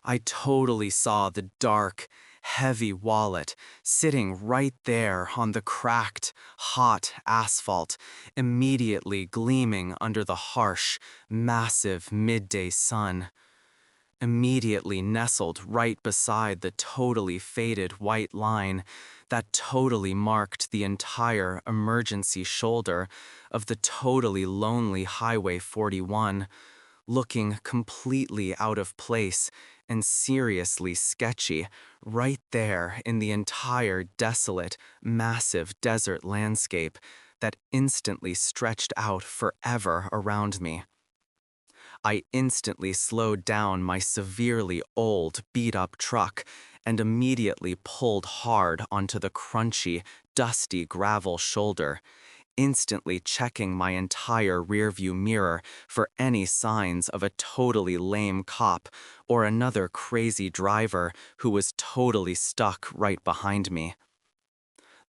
I totally saw the dark, heavy wallet sitting right there on the cracked, hot asphalt, immediately gleaming under the harsh, massive midday sun. Immediately nestled right beside the totally faded white line that totally marked the entire emergency shoulder of the totally lonely Highway 41, looking completely out of place and seriously sketchy right there in the entire desolate, massive desert landscape that instantly stretched out forever around me. I instantly slowed down my severely old, beat-up truck and immediately pulled hard onto the crunchy, dusty gravel shoulder, instantly checking my entire rearview mirror for any signs of a totally lame cop or another crazy driver who was totally stuck right behind me.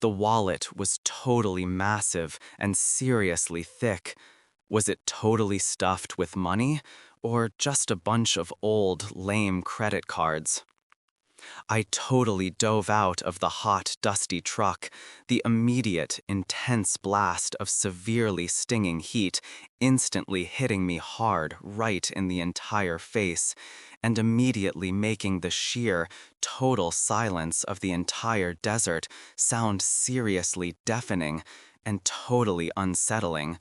The wallet was totally massive and seriously thick. Was it totally stuffed with money, or just a bunch of old, lame credit cards? I totally dove out of the hot, dusty truck, the immediate, intense blast of severely stinging heat instantly hitting me hard right in the entire face, and immediately making the sheer, total silence of the entire desert sound seriously deafening and totally unsettling,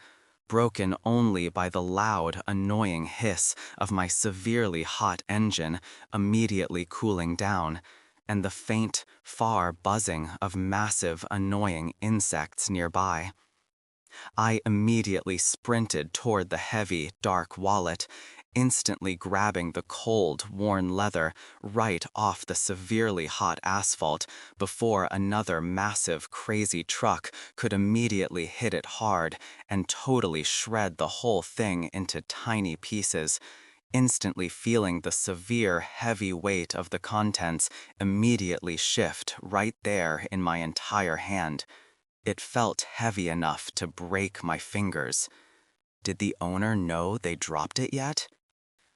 broken only by the loud, annoying hiss of my severely hot engine immediately cooling down, and the faint, far buzzing of massive, annoying insects nearby. I immediately sprinted toward the heavy, dark wallet, instantly grabbing the cold, worn leather right off the severely hot asphalt before another massive, crazy truck could immediately hit it hard and totally shred the whole thing into tiny pieces, instantly feeling the severe, heavy weight of the contents immediately shift right there in my entire hand. It felt heavy enough to break my fingers. Did the owner know they dropped it yet?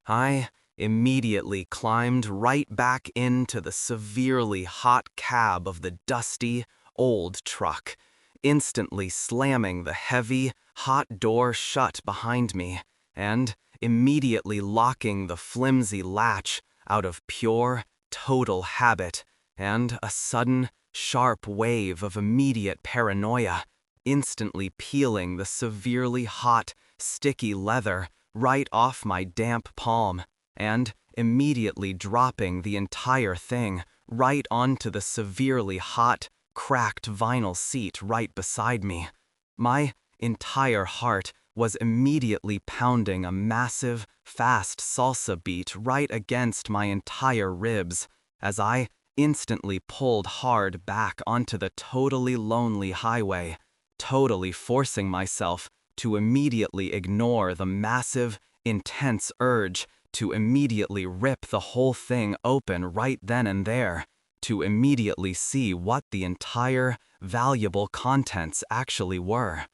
I immediately climbed right back into the severely hot cab of the dusty, old truck, instantly slamming the heavy, hot door shut behind me, and immediately locking the flimsy latch out of pure, total habit and a sudden, sharp wave of immediate paranoia, instantly peeling the severely hot, sticky leather right off my damp palm, and immediately dropping the entire thing right onto the severely hot, cracked vinyl seat right beside me. My entire heart was immediately pounding a massive, fast salsa beat right against my entire ribs as I instantly pulled hard back onto the totally lonely highway, totally forcing myself to immediately ignore the massive, intense urge to immediately rip the whole thing open right then and there, to immediately see what the entire, valuable contents actually were.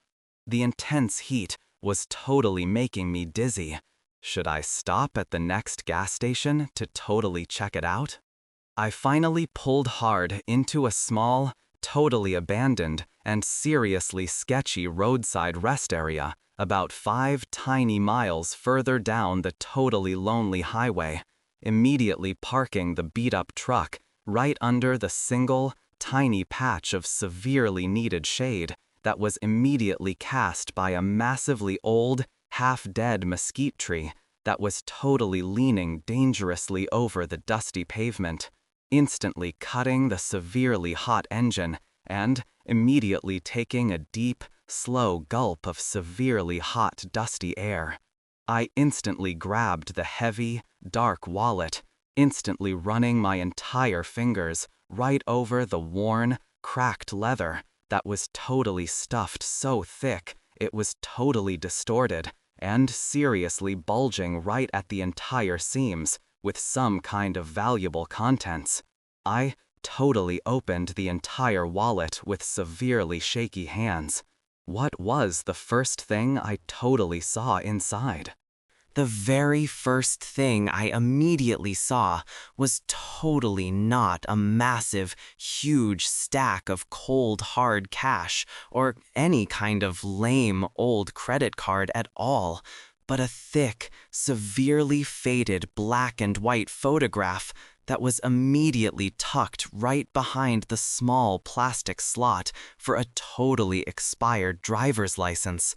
The intense heat was totally making me dizzy. Should I stop at the next gas station to totally check it out? I finally pulled hard into a small, totally abandoned, and seriously sketchy roadside rest area about 5 tiny miles further down the totally lonely highway, immediately parking the beat-up truck right under the single, tiny patch of severely needed shade that was immediately cast by a massively old, half-dead mesquite tree that was totally leaning dangerously over the dusty pavement, instantly cutting the severely hot engine and immediately taking a deep, slow gulp of severely hot, dusty air. I instantly grabbed the heavy, dark wallet, instantly running my entire fingers right over the worn, cracked leather that was totally stuffed so thick it was totally distorted and seriously bulging right at the entire seams with some kind of valuable contents. I totally opened the entire wallet with severely shaky hands. What was the first thing I totally saw inside? The very first thing I immediately saw was totally not a massive, huge stack of cold, hard cash or any kind of lame old credit card at all, but a thick, severely faded black and white photograph that was immediately tucked right behind the small plastic slot for a totally expired driver's license,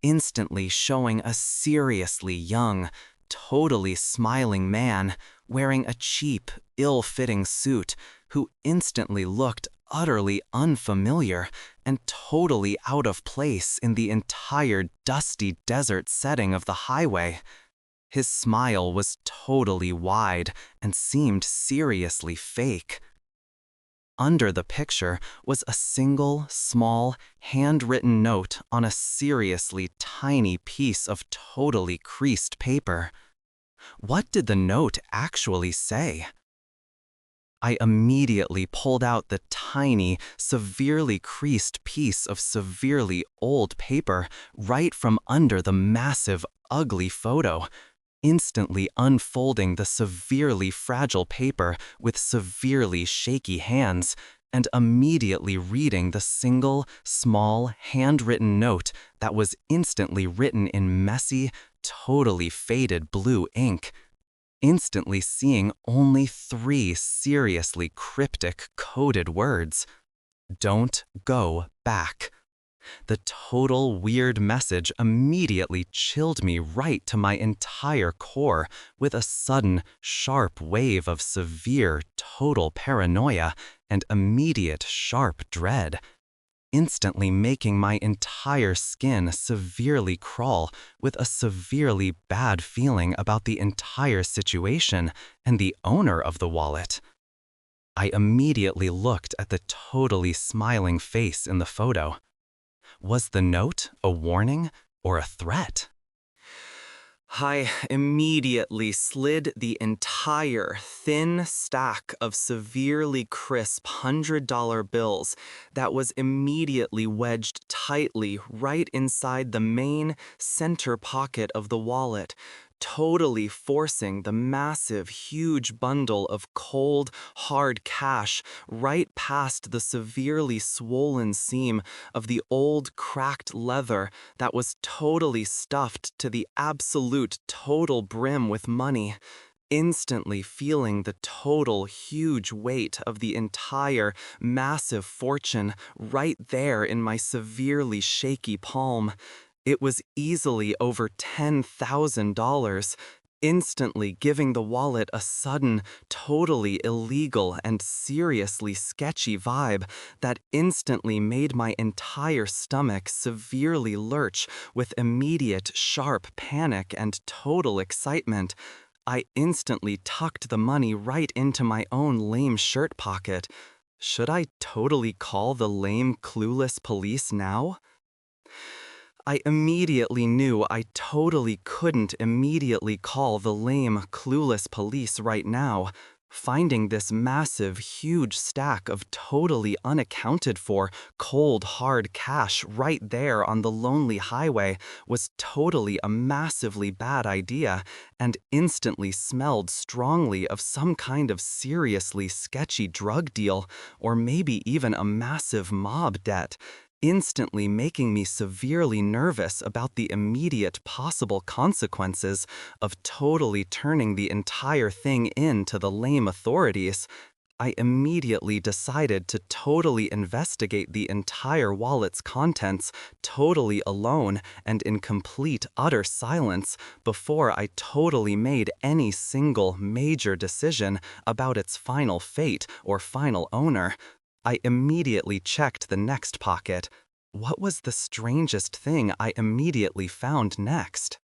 instantly showing a seriously young, totally smiling man wearing a cheap, ill-fitting suit who instantly looked utterly unfamiliar and totally out of place in the entire dusty desert setting of the highway. His smile was totally wide and seemed seriously fake. Under the picture was a single, small, handwritten note on a seriously tiny piece of totally creased paper. What did the note actually say? I immediately pulled out the tiny, severely creased piece of severely old paper right from under the massive, ugly photo, instantly unfolding the severely fragile paper with severely shaky hands, and immediately reading the single, small, handwritten note that was instantly written in messy, totally faded blue ink, instantly seeing only 3 seriously cryptic coded words. Don't go back. The total weird message immediately chilled me right to my entire core with a sudden, sharp wave of severe, total paranoia and immediate, sharp dread, instantly making my entire skin severely crawl with a severely bad feeling about the entire situation and the owner of the wallet. I immediately looked at the totally smiling face in the photo. Was the note a warning or a threat? I immediately slid the entire thin stack of severely crisp $100 bills that was immediately wedged tightly right inside the main center pocket of the wallet, totally forcing the massive, huge bundle of cold, hard cash right past the severely swollen seam of the old, cracked leather that was totally stuffed to the absolute total brim with money, instantly feeling the total huge weight of the entire massive fortune right there in my severely shaky palm. It was easily over $10,000, instantly giving the wallet a sudden, totally illegal and seriously sketchy vibe that instantly made my entire stomach severely lurch with immediate, sharp panic and total excitement. I instantly tucked the money right into my own lame shirt pocket. Should I totally call the lame, clueless police now? I immediately knew I totally couldn't immediately call the lame, clueless police right now. Finding this massive, huge stack of totally unaccounted for, cold, hard cash right there on the lonely highway was totally a massively bad idea and instantly smelled strongly of some kind of seriously sketchy drug deal or maybe even a massive mob debt, instantly making me severely nervous about the immediate possible consequences of totally turning the entire thing in to the lame authorities. I immediately decided to totally investigate the entire wallet's contents totally alone and in complete utter silence before I totally made any single major decision about its final fate or final owner. I immediately checked the next pocket. What was the strangest thing I immediately found next?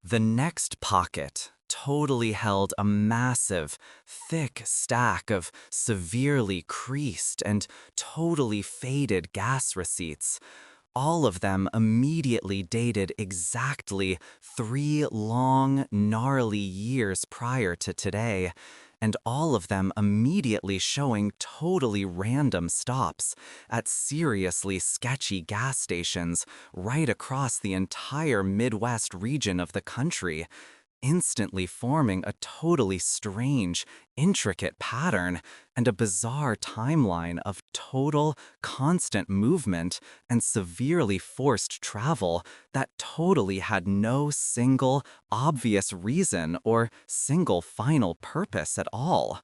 The next pocket totally held a massive, thick stack of severely creased and totally faded gas receipts, all of them immediately dated exactly 3 long, gnarly years prior to today, and all of them immediately showing totally random stops at seriously sketchy gas stations right across the entire Midwest region of the country, instantly forming a totally strange, intricate pattern and a bizarre timeline of total, constant movement and severely forced travel that totally had no single, obvious reason or single final purpose at all.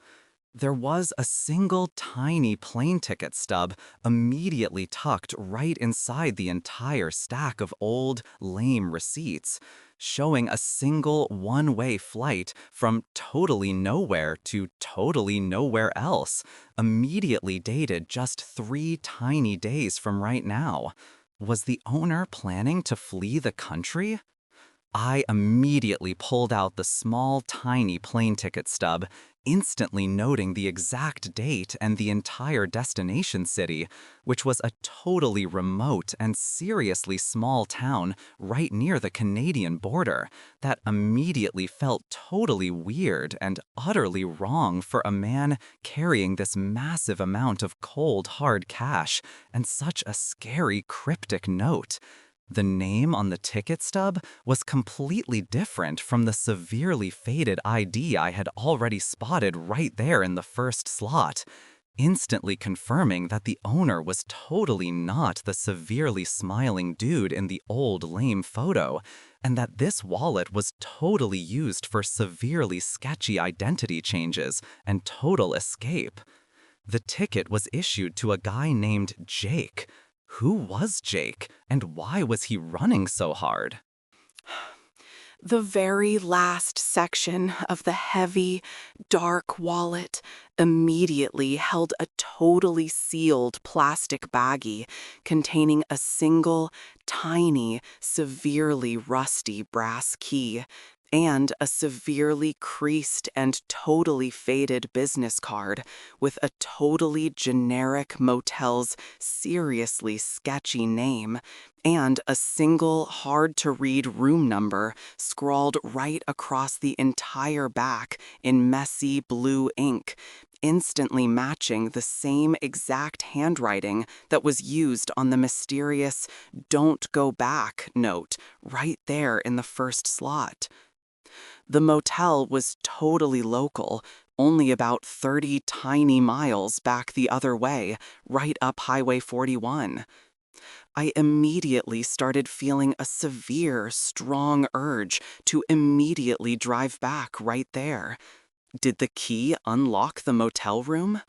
There was a single tiny plane ticket stub immediately tucked right inside the entire stack of old, lame receipts, showing a single one-way flight from totally nowhere to totally nowhere else, immediately dated just 3 tiny days from right now. Was the owner planning to flee the country? I immediately pulled out the small, tiny plane ticket stub, instantly noting the exact date and the entire destination city, which was a totally remote and seriously small town right near the Canadian border that immediately felt totally weird and utterly wrong for a man carrying this massive amount of cold, hard cash and such a scary, cryptic note. The name on the ticket stub was completely different from the severely faded ID I had already spotted right there in the first slot, instantly confirming that the owner was totally not the severely smiling dude in the old lame photo, and that this wallet was totally used for severely sketchy identity changes and total escape. The ticket was issued to a guy named Jake. Who was Jake, and why was he running so hard? The very last section of the heavy, dark wallet immediately held a totally sealed plastic baggie containing a single, tiny, severely rusty brass key and a severely creased and totally faded business card with a totally generic motel's seriously sketchy name and a single hard-to-read room number scrawled right across the entire back in messy blue ink, instantly matching the same exact handwriting that was used on the mysterious "Don't go back" note right there in the first slot. The motel was totally local, only about 30 tiny miles back the other way, right up Highway 41. I immediately started feeling a severe, strong urge to immediately drive back right there. Did the key unlock the motel room?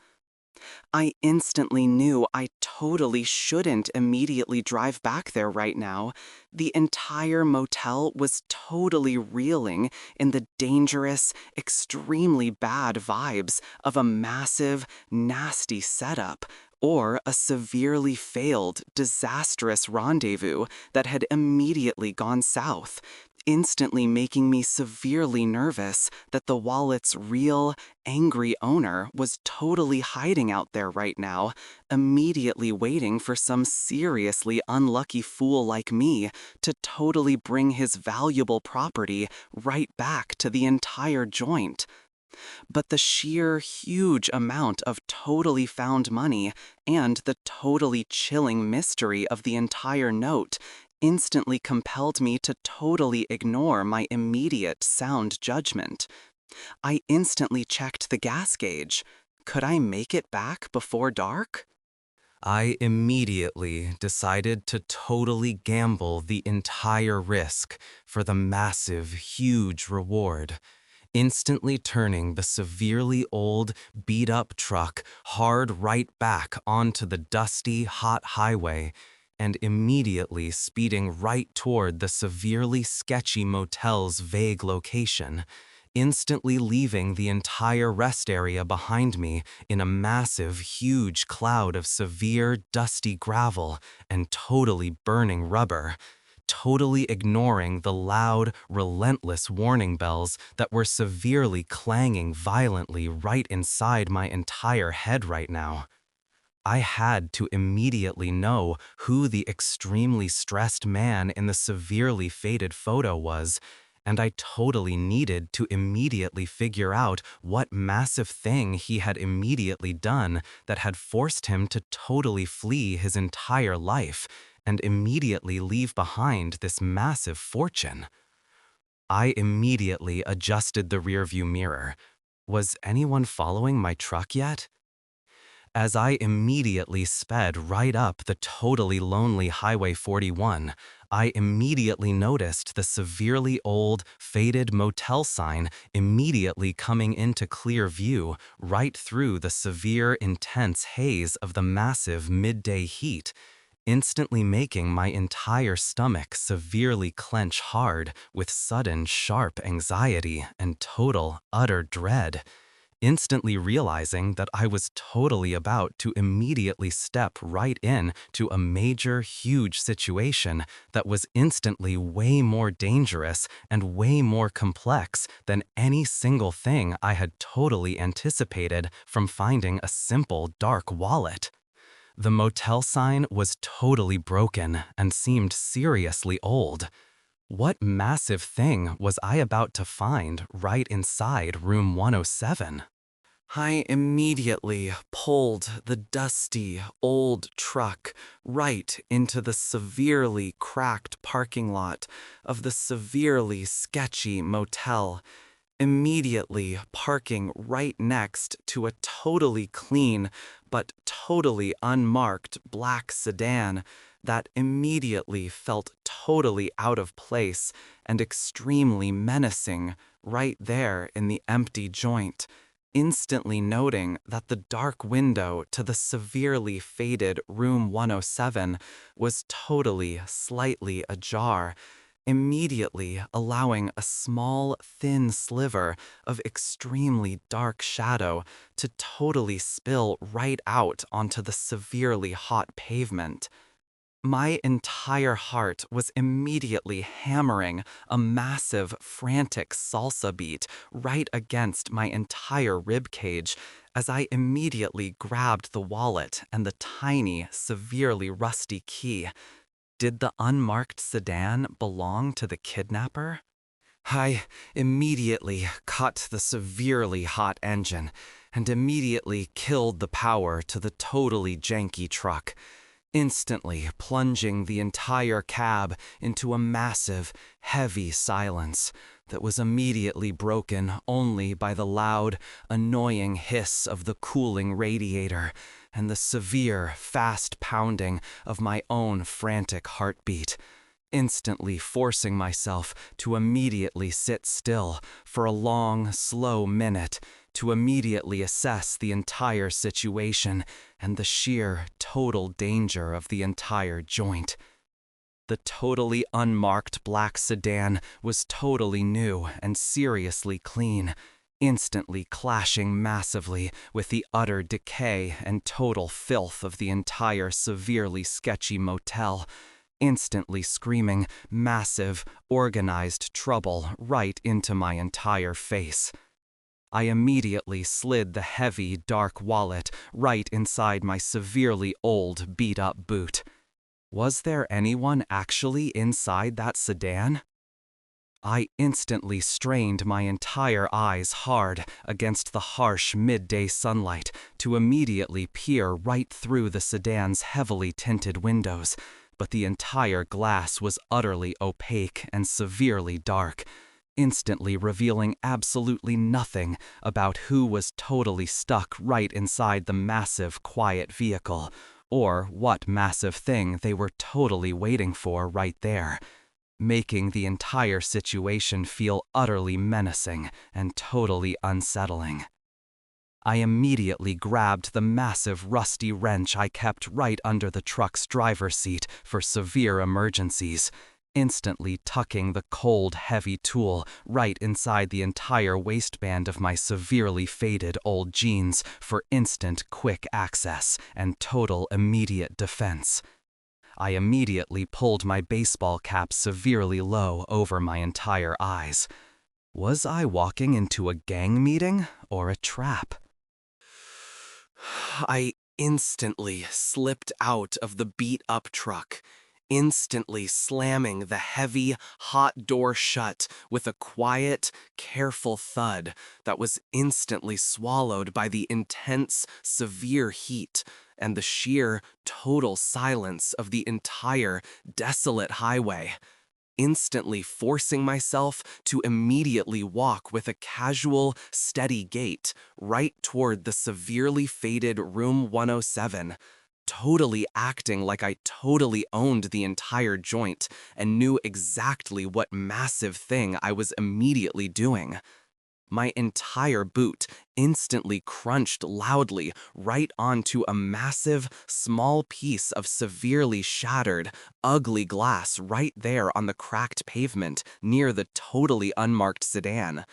I instantly knew I totally shouldn't immediately drive back there right now. The entire motel was totally reeling in the dangerous, extremely bad vibes of a massive, nasty setup, or a severely failed, disastrous rendezvous that had immediately gone south, instantly making me severely nervous that the wallet's real, angry owner was totally hiding out there right now, immediately waiting for some seriously unlucky fool like me to totally bring his valuable property right back to the entire joint. But the sheer huge amount of totally found money and the totally chilling mystery of the entire note instantly compelled me to totally ignore my immediate sound judgment. I instantly checked the gas gauge. Could I make it back before dark? I immediately decided to totally gamble the entire risk for the massive, huge reward, instantly turning the severely old, beat-up truck hard right back onto the dusty, hot highway and immediately speeding right toward the severely sketchy motel's vague location, instantly leaving the entire rest area behind me in a massive, huge cloud of severe, dusty gravel and totally burning rubber, totally ignoring the loud, relentless warning bells that were severely clanging violently right inside my entire head right now. I had to immediately know who the extremely stressed man in the severely faded photo was, and I totally needed to immediately figure out what massive thing he had immediately done that had forced him to totally flee his entire life and immediately leave behind this massive fortune. I immediately adjusted the rearview mirror. Was anyone following my truck yet? As I immediately sped right up the totally lonely Highway 41, I immediately noticed the severely old, faded motel sign immediately coming into clear view right through the severe, intense haze of the massive midday heat, instantly making my entire stomach severely clench hard with sudden, sharp anxiety and total, utter dread. Instantly realizing that I was totally about to immediately step right in to a major, huge situation that was instantly way more dangerous and way more complex than any single thing I had totally anticipated from finding a simple dark wallet. The motel sign was totally broken and seemed seriously old. What massive thing was I about to find right inside room 107? I immediately pulled the dusty, old truck right into the severely cracked parking lot of the severely sketchy motel, immediately parking right next to a totally clean but totally unmarked black sedan that immediately felt totally out of place and extremely menacing right there in the empty joint, instantly noting that the dark window to the severely faded room 107 was totally, slightly ajar, immediately allowing a small, thin sliver of extremely dark shadow to totally spill right out onto the severely hot pavement. My entire heart was immediately hammering a massive, frantic salsa beat right against my entire rib cage as I immediately grabbed the wallet and the tiny, severely rusty key. Did the unmarked sedan belong to the kidnapper? I immediately cut the severely hot engine and immediately killed the power to the totally janky truck, instantly plunging the entire cab into a massive, heavy silence that was immediately broken only by the loud, annoying hiss of the cooling radiator and the severe, fast pounding of my own frantic heartbeat, instantly forcing myself to immediately sit still for a long, slow minute to immediately assess the entire situation and the sheer, total danger of the entire joint. The totally unmarked black sedan was totally new and seriously clean, instantly clashing massively with the utter decay and total filth of the entire severely sketchy motel, instantly screaming massive, organized trouble right into my entire face. I immediately slid the heavy, dark wallet right inside my severely old, beat-up boot. Was there anyone actually inside that sedan? I instantly strained my entire eyes hard against the harsh midday sunlight to immediately peer right through the sedan's heavily tinted windows, but the entire glass was utterly opaque and severely dark, instantly revealing absolutely nothing about who was totally stuck right inside the massive, quiet vehicle, or what massive thing they were totally waiting for right there, making the entire situation feel utterly menacing and totally unsettling. I immediately grabbed the massive rusty wrench I kept right under the truck's driver's seat for severe emergencies, instantly tucking the cold, heavy tool right inside the entire waistband of my severely faded old jeans for instant, quick access and total immediate defense. I immediately pulled my baseball cap severely low over my entire eyes. Was I walking into a gang meeting or a trap? I instantly slipped out of the beat-up truck, instantly slamming the heavy, hot door shut with a quiet, careful thud that was instantly swallowed by the intense, severe heat and the sheer, total silence of the entire, desolate highway, instantly forcing myself to immediately walk with a casual, steady gait right toward the severely faded room 107, totally acting like I totally owned the entire joint and knew exactly what massive thing I was immediately doing. My entire boot instantly crunched loudly right onto a massive, small piece of severely shattered, ugly glass right there on the cracked pavement near the totally unmarked sedan,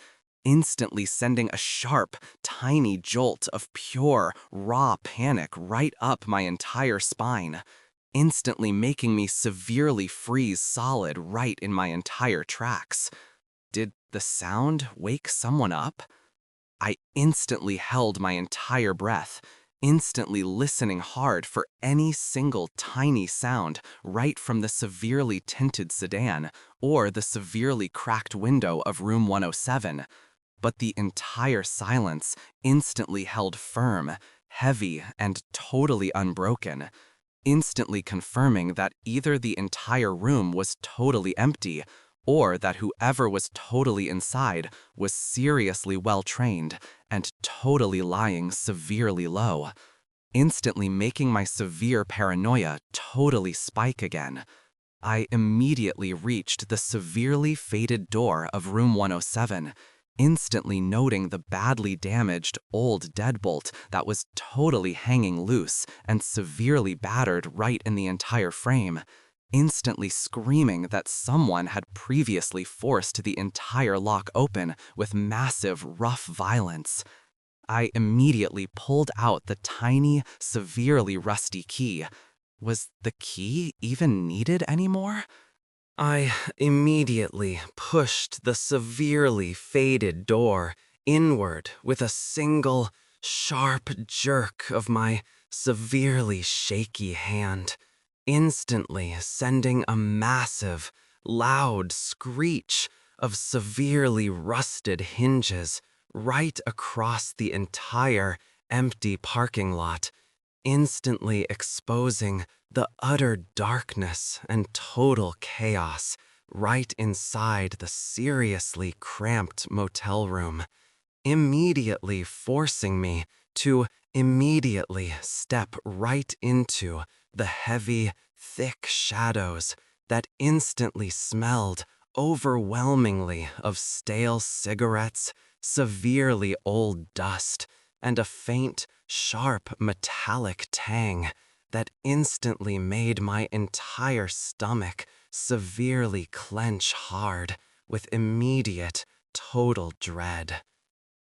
instantly sending a sharp, tiny jolt of pure, raw panic right up my entire spine, instantly making me severely freeze solid right in my entire tracks. Did the sound wake someone up? I instantly held my entire breath, instantly listening hard for any single tiny sound right from the severely tinted sedan or the severely cracked window of room 107. But the entire silence instantly held firm, heavy, and totally unbroken, instantly confirming that either the entire room was totally empty or that whoever was totally inside was seriously well-trained and totally lying severely low, instantly making my severe paranoia totally spike again. I immediately reached the severely faded door of room 107, instantly noting the badly damaged old deadbolt that was totally hanging loose and severely battered right in the entire frame, instantly screaming that someone had previously forced the entire lock open with massive, rough violence. I immediately pulled out the tiny, severely rusty key. Was the key even needed anymore? I immediately pushed the severely faded door inward with a single, sharp jerk of my severely shaky hand, instantly sending a massive, loud screech of severely rusted hinges right across the entire empty parking lot, instantly exposing the utter darkness and total chaos right inside the seriously cramped motel room, immediately forcing me to immediately step right into the heavy, thick shadows that instantly smelled overwhelmingly of stale cigarettes, severely old dust, and a faint, sharp metallic tang that instantly made my entire stomach severely clench hard with immediate, total dread.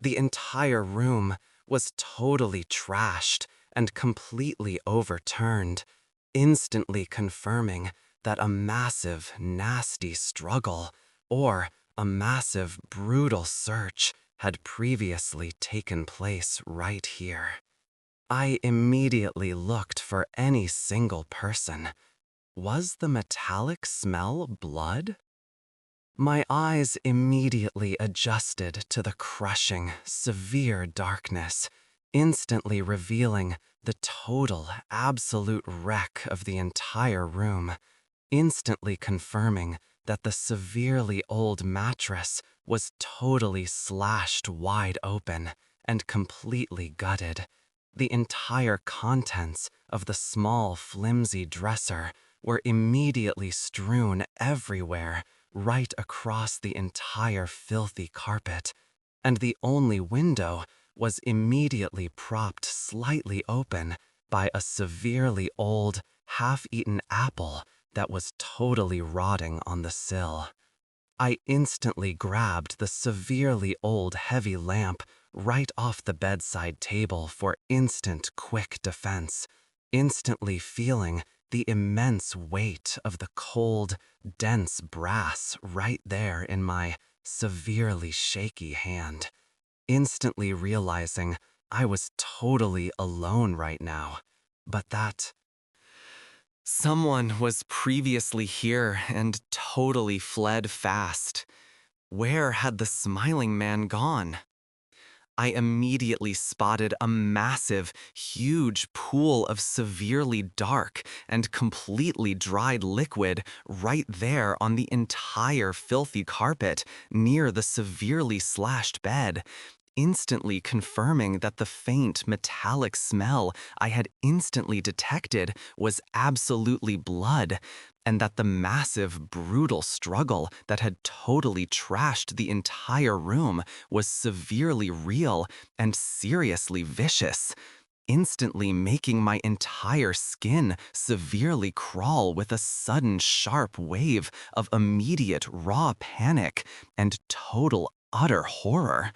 The entire room was totally trashed and completely overturned, instantly confirming that a massive, nasty struggle or a massive, brutal search had previously taken place right here. I immediately looked for any single person. Was the metallic smell blood? My eyes immediately adjusted to the crushing, severe darkness, instantly revealing the total, absolute wreck of the entire room, instantly confirming that the severely old mattress was totally slashed wide open and completely gutted. The entire contents of the small, flimsy dresser were immediately strewn everywhere, right across the entire filthy carpet, and the only window was immediately propped slightly open by a severely old, half-eaten apple that was totally rotting on the sill. I instantly grabbed the severely old heavy lamp right off the bedside table for instant quick defense, instantly feeling the immense weight of the cold, dense brass right there in my severely shaky hand, instantly realizing I was totally alone right now, but that Someone was previously here and totally fled fast. Where had the smiling man gone? I immediately spotted a massive, huge pool of severely dark and completely dried liquid right there on the entire filthy carpet near the severely slashed bed, instantly confirming that the faint metallic smell I had instantly detected was absolutely blood, and that the massive, brutal struggle that had totally trashed the entire room was severely real and seriously vicious, instantly making my entire skin severely crawl with a sudden sharp wave of immediate raw panic and total utter horror.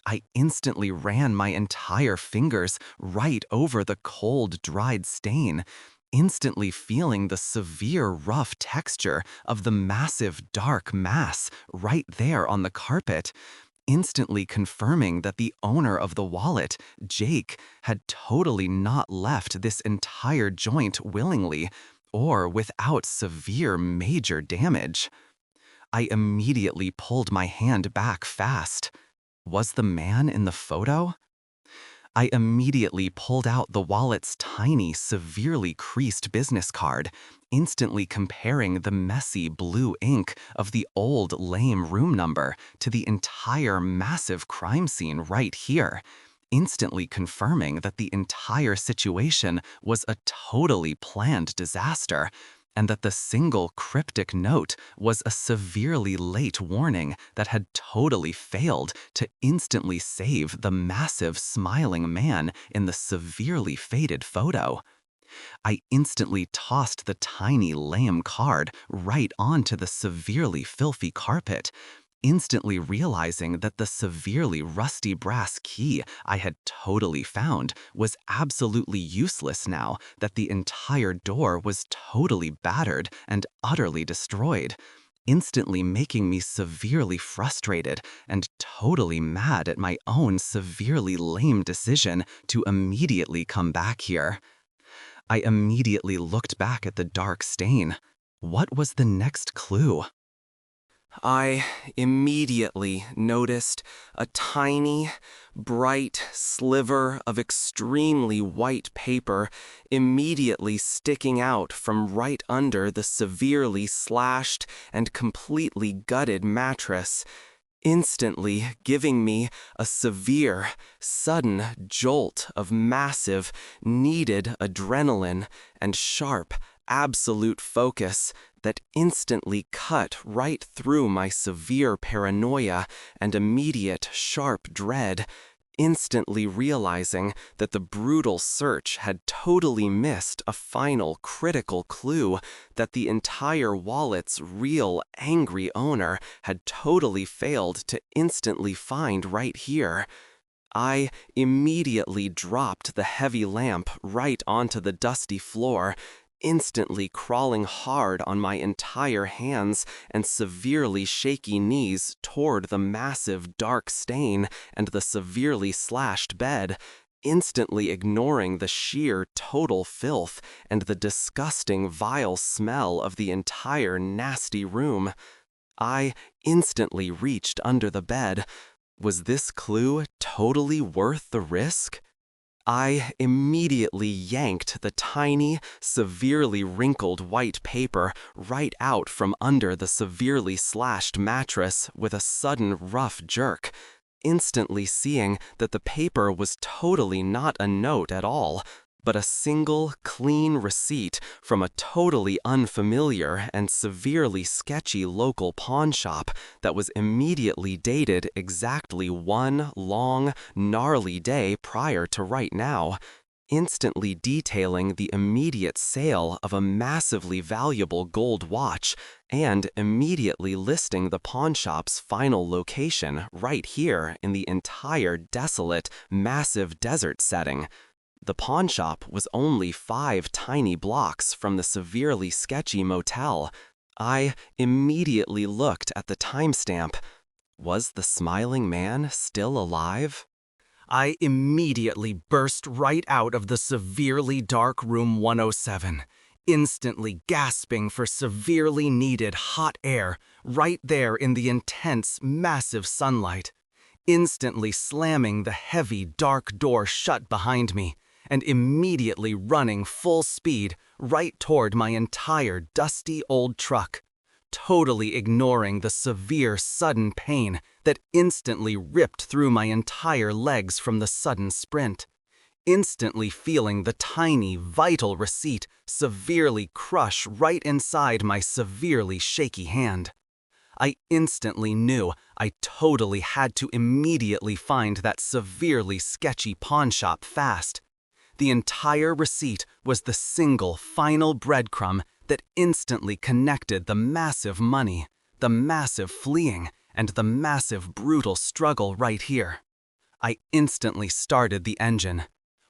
I instantly ran my entire fingers right over the cold, dried stain, instantly feeling the severe, rough texture of the massive, dark mass right there on the carpet, instantly confirming that the owner of the wallet, Jake, had totally not left this entire joint willingly or without severe, major damage. I immediately pulled my hand back fast. Was the man in the photo? I immediately pulled out the wallet's tiny, severely creased business card, instantly comparing the messy blue ink of the old, lame room number to the entire massive crime scene right here, instantly confirming that the entire situation was a totally planned disaster, and that the single cryptic note was a severely late warning that had totally failed to instantly save the massive smiling man in the severely faded photo. I instantly tossed the tiny lame card right onto the severely filthy carpet, instantly realizing that the severely rusty brass key I had totally found was absolutely useless now that the entire door was totally battered and utterly destroyed, instantly making me severely frustrated and totally mad at my own severely lame decision to immediately come back here. I immediately looked back at the dark stain. What was the next clue? I immediately noticed a tiny, bright sliver of extremely white paper immediately sticking out from right under the severely slashed and completely gutted mattress, instantly giving me a severe, sudden jolt of massive, needed adrenaline and sharp, absolute focus that instantly cut right through my severe paranoia and immediate sharp dread, instantly realizing that the brutal search had totally missed a final critical clue that the entire wallet's real angry owner had totally failed to instantly find right here. I immediately dropped the heavy lamp right onto the dusty floor, instantly crawling hard on my entire hands and severely shaky knees toward the massive dark stain and the severely slashed bed, instantly ignoring the sheer total filth and the disgusting vile smell of the entire nasty room. I instantly reached under the bed. Was this clue totally worth the risk? I immediately yanked the tiny, severely wrinkled white paper right out from under the severely slashed mattress with a sudden rough jerk, instantly seeing that the paper was totally not a note at all, but a single, clean receipt from a totally unfamiliar and severely sketchy local pawn shop that was immediately dated exactly one long, gnarly day prior to right now, instantly detailing the immediate sale of a massively valuable gold watch and immediately listing the pawn shop's final location right here in the entire desolate, massive desert setting. The pawn shop was only 5 tiny blocks from the severely sketchy motel. I immediately looked at the timestamp. Was the smiling man still alive? I immediately burst right out of the severely dark room 107, instantly gasping for severely needed hot air right there in the intense, massive sunlight, instantly slamming the heavy, dark door shut behind me, and immediately running full speed right toward my entire dusty old truck, totally ignoring the severe sudden pain that instantly ripped through my entire legs from the sudden sprint, instantly feeling the tiny, vital receipt severely crush right inside my severely shaky hand. I instantly knew I totally had to immediately find that severely sketchy pawn shop fast. The entire receipt was the single final breadcrumb that instantly connected the massive money, the massive fleeing, and the massive brutal struggle right here. I instantly started the engine.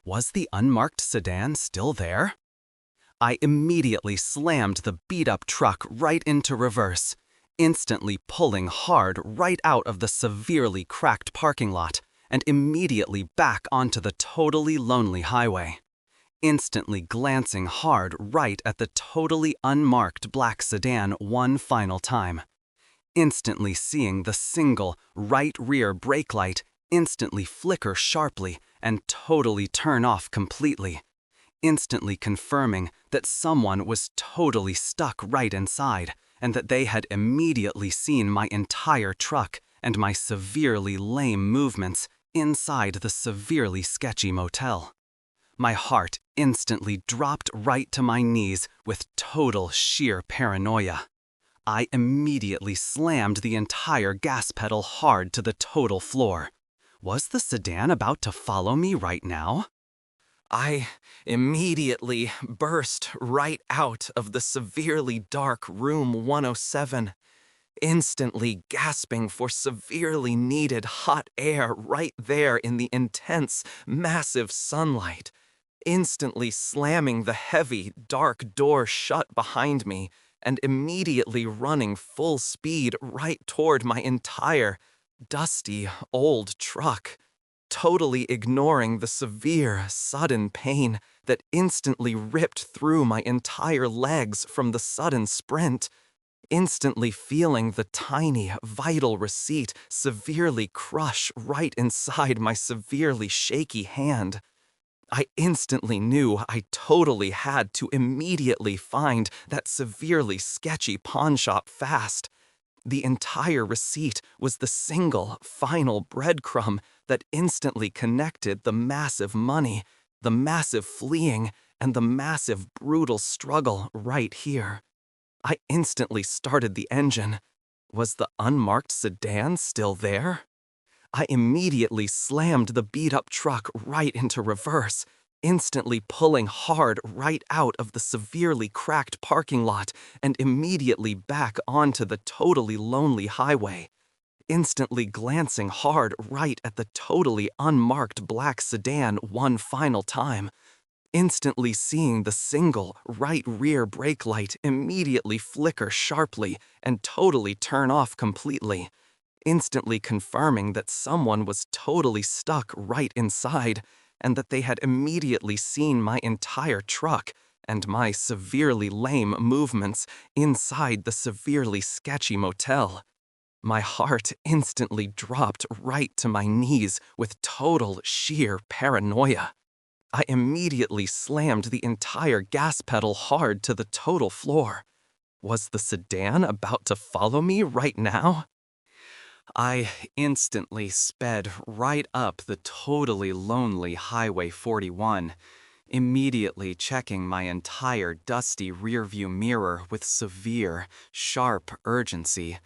Was the unmarked sedan still there? I immediately slammed the beat-up truck right into reverse, instantly pulling hard right out of the severely cracked parking lot and immediately back onto the totally lonely highway, instantly glancing hard right at the totally unmarked black sedan one final time, instantly seeing the single right rear brake light instantly flicker sharply and totally turn off completely, instantly confirming that someone was totally stuck right inside and that they had immediately seen my entire truck and my severely lame movements inside the severely sketchy motel. My heart instantly dropped right to my knees with total sheer paranoia. I immediately slammed the entire gas pedal hard to the total floor. Was the sedan about to follow me right now? I immediately burst right out of the severely dark room 107, instantly gasping for severely needed hot air right there in the intense, massive sunlight, instantly slamming the heavy, dark door shut behind me and immediately running full speed right toward my entire, dusty, old truck, totally ignoring the severe, sudden pain that instantly ripped through my entire legs from the sudden sprint, instantly feeling the tiny, vital receipt severely crush right inside my severely shaky hand. I instantly knew I totally had to immediately find that severely sketchy pawn shop fast. The entire receipt was the single, final breadcrumb that instantly connected the massive money, the massive fleeing, and the massive brutal struggle right here. I instantly started the engine. Was the unmarked sedan still there? I immediately slammed the beat-up truck right into reverse, instantly pulling hard right out of the severely cracked parking lot and immediately back onto the totally lonely highway, instantly glancing hard right at the totally unmarked black sedan one final time, instantly seeing the single right rear brake light immediately flicker sharply and totally turn off completely, instantly confirming that someone was totally stuck right inside and that they had immediately seen my entire truck and my severely lame movements inside the severely sketchy motel. My heart instantly dropped right to my knees with total sheer paranoia. I immediately slammed the entire gas pedal hard to the total floor. Was the sedan about to follow me right now? I instantly sped right up the totally lonely Highway 41, immediately checking my entire dusty rearview mirror with severe, sharp urgency,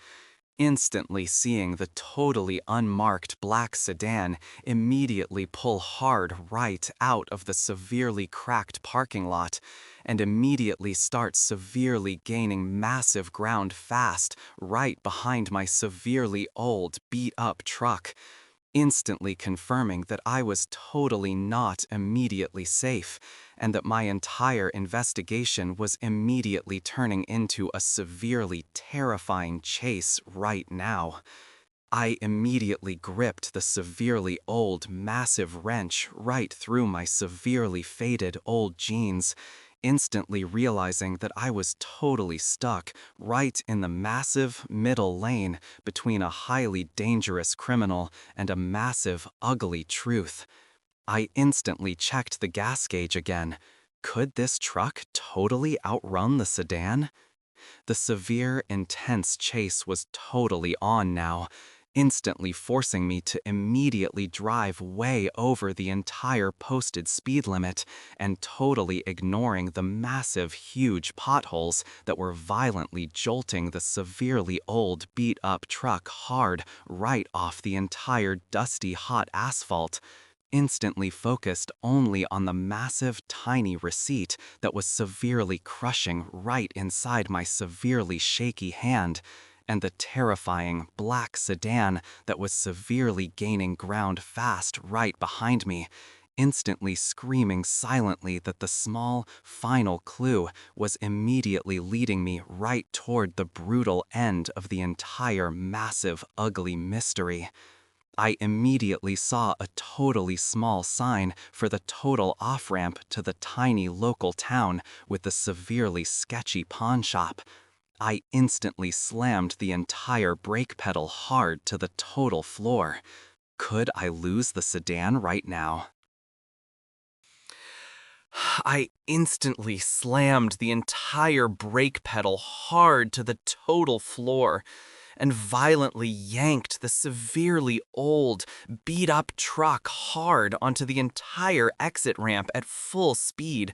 instantly seeing the totally unmarked black sedan immediately pull hard right out of the severely cracked parking lot and immediately start severely gaining massive ground fast right behind my severely old, beat-up truck, instantly confirming that I was totally not immediately safe, and that my entire investigation was immediately turning into a severely terrifying chase right now. I immediately gripped the severely old, massive wrench right through my severely faded old jeans, instantly realizing that I was totally stuck right in the massive middle lane between a highly dangerous criminal and a massive, ugly truth. I instantly checked the gas gauge again. Could this truck totally outrun the sedan? The severe, intense chase was totally on now, instantly forcing me to immediately drive way over the entire posted speed limit and totally ignoring the massive, huge potholes that were violently jolting the severely old, beat-up truck hard right off the entire dusty, hot asphalt. Instantly focused only on the massive, tiny receipt that was severely crushing right inside my severely shaky hand, and the terrifying black sedan that was severely gaining ground fast right behind me, instantly screaming silently that the small, final clue was immediately leading me right toward the brutal end of the entire massive, ugly mystery. I immediately saw a totally small sign for the total off-ramp to the tiny local town with the severely sketchy pawn shop. I instantly slammed the entire brake pedal hard to the total floor. Could I lose the sedan right now? I instantly slammed the entire brake pedal hard to the total floor and violently yanked the severely old, beat-up truck hard onto the entire exit ramp at full speed,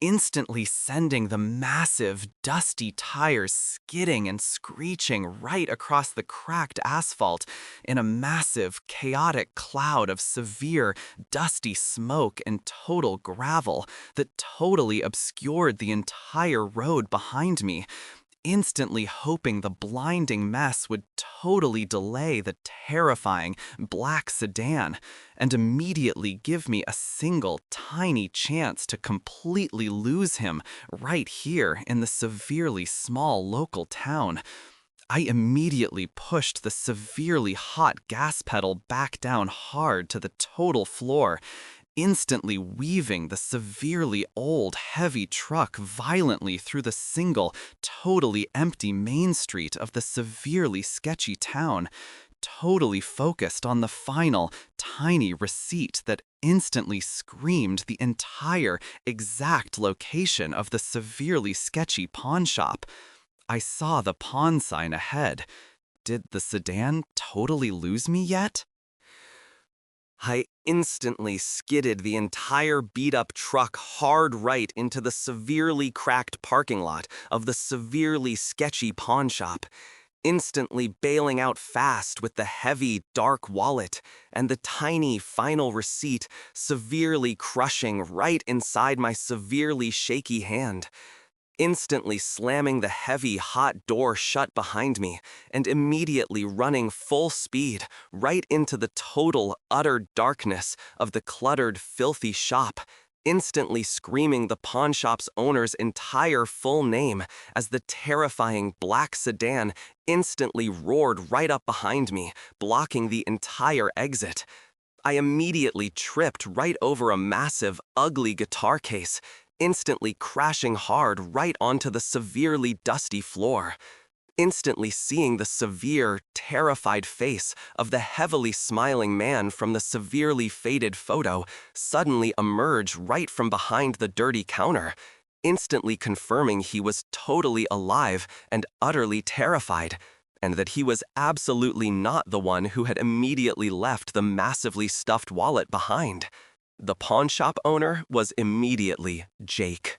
instantly sending the massive, dusty tires skidding and screeching right across the cracked asphalt in a massive, chaotic cloud of severe, dusty smoke and total gravel that totally obscured the entire road behind me, instantly hoping the blinding mess would totally delay the terrifying black sedan and immediately give me a single tiny chance to completely lose him right here in the severely small local town. I immediately pushed the severely hot gas pedal back down hard to the total floor, instantly weaving the severely old, heavy truck violently through the single, totally empty main street of the severely sketchy town, totally focused on the final, tiny receipt that instantly screamed the entire, exact location of the severely sketchy pawn shop. I saw the pawn sign ahead. Did the sedan totally lose me yet? I instantly skidded the entire beat-up truck hard right into the severely cracked parking lot of the severely sketchy pawn shop, instantly bailing out fast with the heavy, dark wallet and the tiny final receipt severely crushing right inside my severely shaky hand, instantly slamming the heavy, hot door shut behind me, and immediately running full speed right into the total, utter darkness of the cluttered, filthy shop, instantly screaming the pawn shop's owner's entire full name as the terrifying black sedan instantly roared right up behind me, blocking the entire exit. I immediately tripped right over a massive, ugly guitar case, instantly crashing hard right onto the severely dusty floor, instantly seeing the severe, terrified face of the heavily smiling man from the severely faded photo suddenly emerge right from behind the dirty counter, instantly confirming he was totally alive and utterly terrified, and that he was absolutely not the one who had immediately left the massively stuffed wallet behind. The pawn shop owner was immediately Jake.